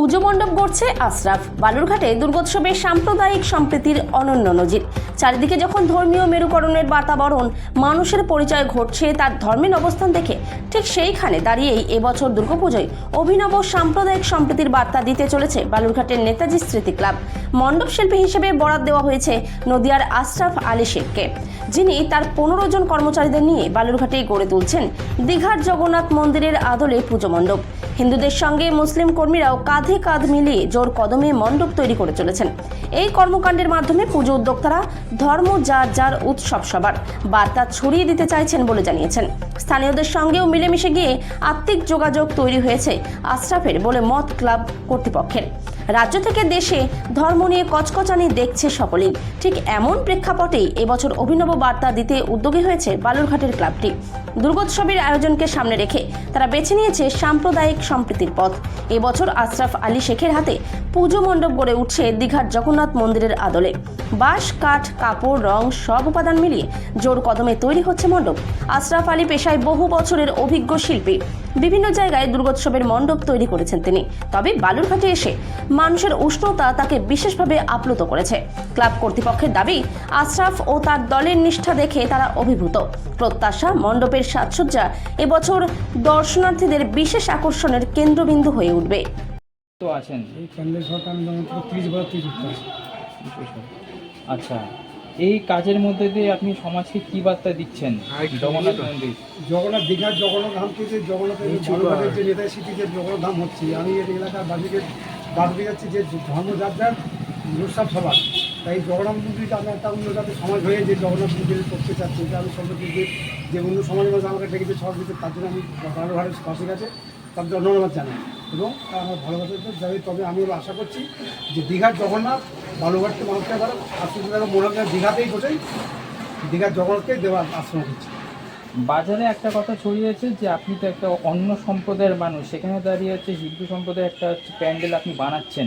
পুজো মণ্ডপ গড়ছে আশরাফ। বালুরঘাটে দুর্গোৎসবের সাম্প্রদায়িক সম্প্রীতির অনন্য নজির। চারিদিকে যখন ধর্মীয় মেরুকরণের বাতাবরণ, মানুষের পরিচয় ঘটছে তার ধর্মের অবস্থান দেখে, ঠিক সেইখানে দাঁড়িয়েই এবছর দুর্গাপুজোয় অভিনব সাম্প্রদায়িক সম্প্রীতির বার্তা দিতে চলেছে বালুরঘাটের নেতাজি স্মৃতি ক্লাব। মণ্ডপ শিল্পী হিসেবে বরাত দেওয়া হয়েছে নদিয়ার আশরাফ আলী শেখকে, যিনি তার 15 জন কর্মচারীদের নিয়ে বালুরঘাটে গড়ে তুলছেন দীঘার জগন্নাথ মন্দিরের আদলে পুজো মণ্ডপ। হিন্দুদের সঙ্গে মুসলিম কর্মীরাও কাঁধে কাঁধ মিলিয়ে জোর কদমে মণ্ডপ তৈরি করে চলেছেন। এই কর্মকাণ্ডের মাধ্যমে পুজো উদ্যোক্তারা ধর্ম যার যার উৎসব সবার বার্তা ছড়িয়ে দিতে চাইছেন বলে জানিয়েছেন। স্থানীয়দের সঙ্গেও মিলেমিশে গিয়ে আত্মিক যোগাযোগ তৈরি হয়েছে আশরাফের বলে মত ক্লাব কর্তৃপক্ষের। রাজ্য থেকে দেশে ধর্ম নিয়ে কচকচানি দেখছে সকলেই। ঠিক এমন প্রেক্ষাপটেই এবছর অভিনব বার্তা দিতে উদ্যোগী হয়েছে বালুরঘাটের ক্লাবটি। দুর্গোৎসবের আয়োজনকে সামনে রেখে তারা বেছে নিয়েছে সাম্প্রদায়িক সম্প্রীতির পথ। এবছর আশরাফ আলী শেখের হাতে পুজো মণ্ডপ গড়ে উঠছে দীঘার জগন্নাথ মন্দিরের আদলে। বাঁশ, কাঠ, কাপড়, রং সব উপাদান মিলিয়ে জোর কদমে তৈরি হচ্ছে মণ্ডপ। আশরাফ আলী পেশায় বহু বছরের অভিজ্ঞ শিল্পী। বিভিন্ন জায়গায় দুর্গোৎসবের মণ্ডপ তৈরি করেছেন তিনি। তবে বালুরঘাটে এসে মানুষের উষ্ণতা তাকে বিশেষভাবে আপ্লুত করেছে। ক্লাব কর্তৃপক্ষের দাবি, আশরাফ ও তার দলের নিষ্ঠা দেখে তারা অভিভূত। প্রত্যাশা, মণ্ডপের সাজসজ্জা এবছর দর্শনার্থীদের বিশেষ আকর্ষণের কেন্দ্রবিন্দু হয়ে উঠবে। তো আছেন এই প্যান্ডেল সরকার 30 বছর থেকে যুক্ত আছে। আচ্ছা, এই কাজের মধ্যে দিয়ে আপনি সমাজকে কি বার্তা দিচ্ছেন? জগন্নাথ মন্দির, জগন্নাথ দীঘার জগন্নাথ ধামকে যে জগন্নাথের বালুরঘাটের যে নেতাজি স্মৃতিতে জগন্নাথ ধাম হচ্ছে, আমি এই এলাকার বাসীকে বার্তা যাচ্ছি যে ধর্ম যার যার উৎসব সবার। তাই জগন্নাথ মন্দিরটা আমি একটা অন্য যাতে সমাজ হয়ে যে জগন্নাথ মন্দিরে করতে চাচ্ছি, এটা আমি সর্বদিক যে অন্য সমাজের মধ্যে আমাকে ডেকেছে সহযোগিতা, তার জন্য আমি বালুরঘাটের বাসীর কাছে তার ধন্যবাদ জানাই এবং আমার ভালোবাসা যাবে। তবে আমি আশা করছি যে দীঘার জগন্নাথ বালুরঘাটকে মানুষকে আবার আজকে মনে হয় দীঘাতেই বসেই দীঘার জগন্নাথকেই দেওয়ার আশ্রম করছি। বাজারে একটা কথা ছড়িয়েছে যে আপনি তো একটা অন্য সম্প্রদায়ের মানুষ, সেখানে দাঁড়িয়ে হচ্ছে হিন্দু সম্প্রদায়ের একটা প্যান্ডেল আপনি বানাচ্ছেন।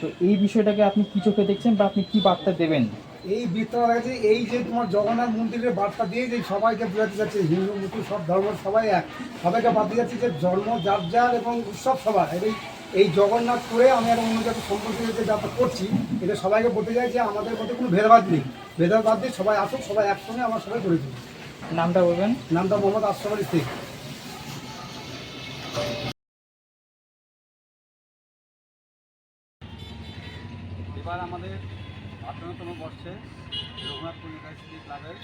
তো এই বিষয়টাকে আপনি কি চোখে দেখছেন বা আপনি কি বার্তা দেবেন? এই বৃত্তটা আছে, এই যে তোমার জগন্নাথ মন্দিরের বার্তা দিয়ে যে সবাইকে বোঝাতে যাচ্ছে, হিন্দু মুসলিম সব ধর্ম সবাই এক, সবাইকে বাদ যাচ্ছে যে ধর্ম যার যার এবং উৎসব সবার। এই জগন্নাথ করে আমি একটা অন্য জাতীয় সম্পর্কে যে যাত্রা করছি, এটা সবাইকে বলতে চাই যে আমাদের মধ্যে কোনো ভেদাভেদ নেই, ভেদাভেদ দিয়ে সবাই আসুক, সবাই একসঙ্গে আমরা সবাই করেছি। নামটা বলবেন? নামটা মোহাম্মদ আশরাফ আলী শেখ। এবার আমাদের 58তম বর্ষে রঘুনাথপুর নেতাজি স্মৃতি ক্লাবের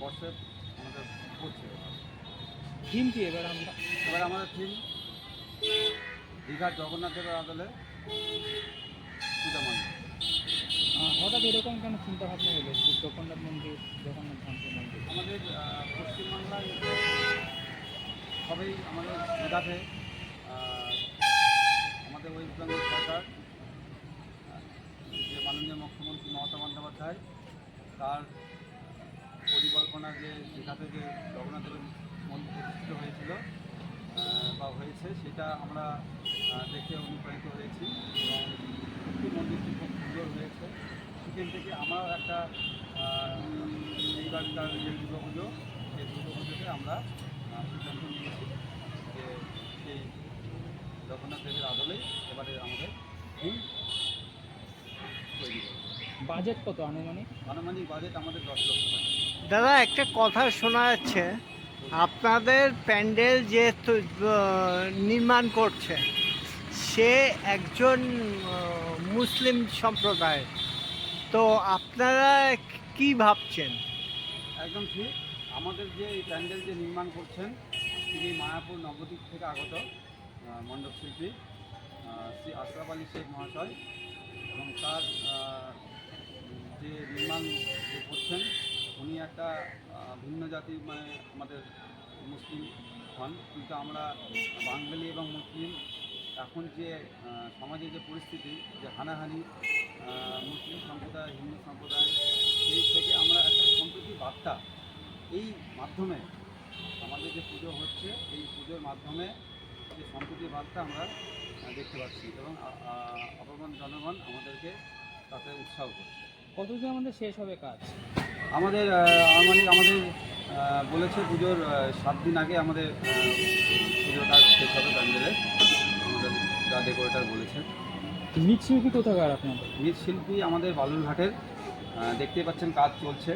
বর্ষে আমাদের পড়ছে। থিম কি এবার আমাদের থিম দীঘার জগন্নাথ দেবের আদলে পূজা মণ্ডপ। হঠাৎ এরকম কেন চিন্তা ভাবনা হলো জগন্নাথ মন্দির, জগন্নাথ ধামের মন্দির? আমাদের পশ্চিমবাংলায় সবই আমাদের দীঘাতে আমাদের ওয়েস্ট বেঙ্গল সরকার যে মাননীয় মুখ্যমন্ত্রী মমতা বন্দ্যোপাধ্যায় তার পরিকল্পনা যে দীঘাতে যে জগন্নাথ দেবের মন্দির প্রতিষ্ঠিত হয়েছিল বা হয়েছে, সেটা আমরা দেখে অনুপ্রাণিত হয়েছি এবং সত্যি মন্দিরটি খুব সুন্দর হয়েছে। সেখান থেকে আমরা একটা এইবারকার যে দুর্গাপুজো, সেই দুর্গাপুজোতে আমরা সিদ্ধান্ত নিয়েছি যে সেই জগন্নাথ দেবের আদলেই এবারে আমাদের থিম তৈরি করব। বাজেট কত আনুমানিক? আনুমানিক বাজেট আমাদের 10 লক্ষ টাকা। দাদা, একটা কথা শোনা যাচ্ছে আপনাদের প্যান্ডেল যে নির্মাণ করছে সে একজন মুসলিম সম্প্রদায়, তো আপনারা কি ভাবছেন? একদম ঠিক। আমাদের যে এই প্যান্ডেল যে নির্মাণ করছেন, তিনি মায়াপুর নবদ্বীপ থেকে আগত মণ্ডপ শিল্পী শ্রী আশরাফ আলী শেখ মহাশয়, এবং তার যে নির্মাণ যে করছেন, উনি একটা ভিন্ন জাতি, মানে আমাদের মুসলিম হন, কিন্তু আমরা বাঙালি এবং মুসলিম এখন যে সমাজে যে পরিস্থিতি, যে হানাহানি মুসলিম সম্প্রদায় হিন্দু সম্প্রদায়, সেই থেকে আমরা একটা সম্প্রীতি বার্তা এই মাধ্যমে আমাদের যে পুজো হচ্ছে, এই পুজোর মাধ্যমে যে সম্প্রীতি বার্তা আমরা দেখতে পাচ্ছি এবং অপরগণ জনগণ আমাদেরকে তাতে উৎসাহ করছে। কতদিন আমাদের শেষ হবে কাজ? আমাদের বলেছে পুজোর 7 দিন আগে আমাদের পুজোর কাজ শেষ হবে প্যান্ডেলের। আমাদের যা ডেকোরেটর বলেছেন। মৃৎশিল্পী কোথাকার আপনাদের? মৃৎশিল্পী আমাদের বালুরঘাটের, দেখতে পাচ্ছেন কাজ চলছে,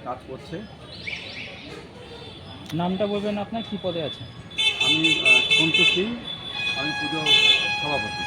কাজ করছে। নামটা বলবেন আপনার, কি পদে আছেন? আমি সন্তু সিং, আমি পুজো সভাপতি।